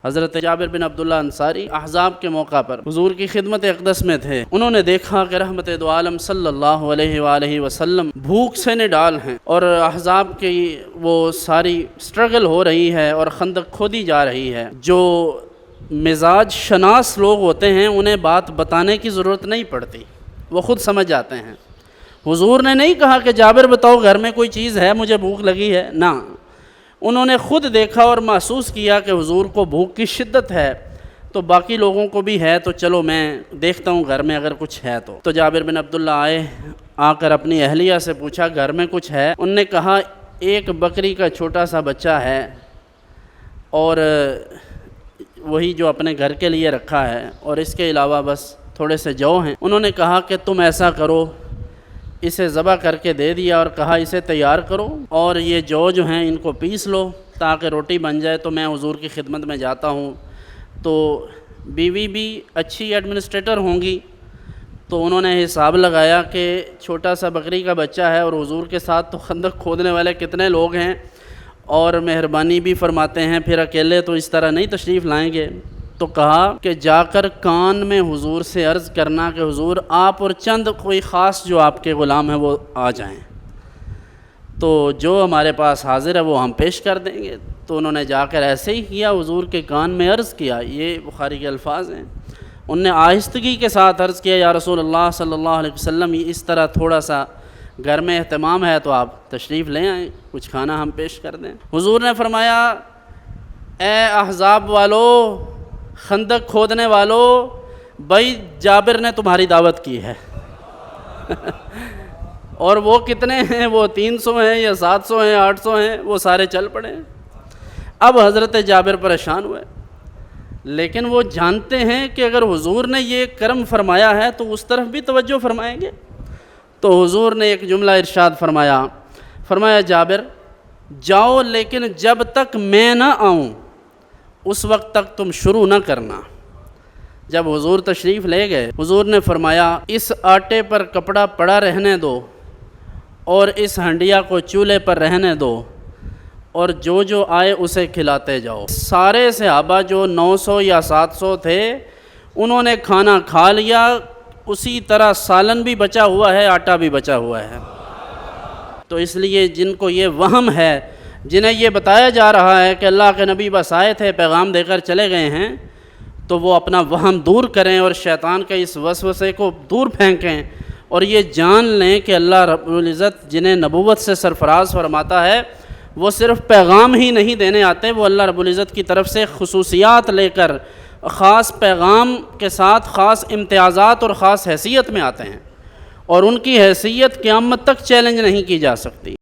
حضرت جابر بن عبداللہ انصاری احزاب کے موقع پر حضور کی خدمت اقدس میں تھے۔ انہوں نے دیکھا کہ رحمت دو عالم صلی اللہ علیہ وآلہ وسلم بھوک سے نڈال ہیں اور احزاب کی وہ ساری سٹرگل ہو رہی ہے اور خندق کھودی جا رہی ہے۔ جو مزاج شناس لوگ ہوتے ہیں انہیں بات بتانے کی ضرورت نہیں پڑتی، وہ خود سمجھ جاتے ہیں۔ حضور نے نہیں کہا کہ جابر بتاؤ گھر میں کوئی چیز ہے، مجھے بھوک لگی ہے، نہ، انہوں نے خود دیکھا اور محسوس کیا کہ حضور کو بھوک کی شدت ہے تو باقی لوگوں کو بھی ہے، تو چلو میں دیکھتا ہوں گھر میں اگر کچھ ہے تو جابر بن عبداللہ آ کر اپنی اہلیہ سے پوچھا گھر میں کچھ ہے؟ انہوں نے کہا ایک بکری کا چھوٹا سا بچہ ہے اور وہی جو اپنے گھر کے لیے رکھا ہے، اور اس کے علاوہ بس تھوڑے سے جو ہیں۔ انہوں نے کہا کہ تم ایسا کرو، اسے ذبح کر کے دے دیا اور کہا اسے تیار کرو اور یہ جو ہیں ان کو پیس لو تاکہ روٹی بن جائے، تو میں حضور کی خدمت میں جاتا ہوں۔ تو بیوی بھی اچھی ایڈمنسٹریٹر ہوں گی، تو انہوں نے حساب لگایا کہ چھوٹا سا بکری کا بچہ ہے اور حضور کے ساتھ تو خندق کھودنے والے کتنے لوگ ہیں، اور مہربانی بھی فرماتے ہیں، پھر اکیلے تو اس طرح نہیں تشریف لائیں گے۔ تو کہا کہ جا کر کان میں حضور سے عرض کرنا کہ حضور آپ اور چند کوئی خاص جو آپ کے غلام ہیں وہ آ جائیں، تو جو ہمارے پاس حاضر ہے وہ ہم پیش کر دیں گے۔ تو انہوں نے جا کر ایسے ہی کیا، حضور کے کان میں عرض کیا، یہ بخاری کے الفاظ ہیں۔ انہوں نے آہستگی کے ساتھ عرض کیا یا رسول اللہ صلی اللہ علیہ وسلم، اس طرح تھوڑا سا گھر میں اہتمام ہے تو آپ تشریف لے آئیں، کچھ کھانا ہم پیش کر دیں۔ حضور نے فرمایا اے احزاب والو، خندق کھودنے والو، بھائی جابر نے تمہاری دعوت کی ہے اور وہ کتنے ہیں، وہ 300 ہیں یا 700 ہیں 800 ہیں، وہ سارے چل پڑے۔ اب حضرت جابر پریشان ہوئے، لیکن وہ جانتے ہیں کہ اگر حضور نے یہ کرم فرمایا ہے تو اس طرف بھی توجہ فرمائیں گے۔ تو حضور نے ایک جملہ ارشاد فرمایا جابر جاؤ، لیکن جب تک میں نہ آؤں اس وقت تک تم شروع نہ کرنا۔ جب حضور تشریف لے گئے، حضور نے فرمایا اس آٹے پر کپڑا پڑا رہنے دو اور اس ہنڈیا کو چولہے پر رہنے دو، اور جو آئے اسے کھلاتے جاؤ۔ سارے صحابہ جو 900 یا 700 تھے انہوں نے کھانا کھا لیا، اسی طرح سالن بھی بچا ہوا ہے، آٹا بھی بچا ہوا ہے۔ تو اس لیے جن کو یہ وہم ہے، جنہیں یہ بتایا جا رہا ہے کہ اللہ کے نبی بس آئے تھے پیغام دے کر چلے گئے ہیں، تو وہ اپنا وہم دور کریں اور شیطان کے اس وسوسے کو دور پھینکیں، اور یہ جان لیں کہ اللہ رب العزت جنہیں نبوت سے سرفراز فرماتا ہے وہ صرف پیغام ہی نہیں دینے آتے، وہ اللہ رب العزت کی طرف سے خصوصیات لے کر خاص پیغام کے ساتھ خاص امتیازات اور خاص حیثیت میں آتے ہیں، اور ان کی حیثیت قیامت تک چیلنج نہیں کی جا سکتی۔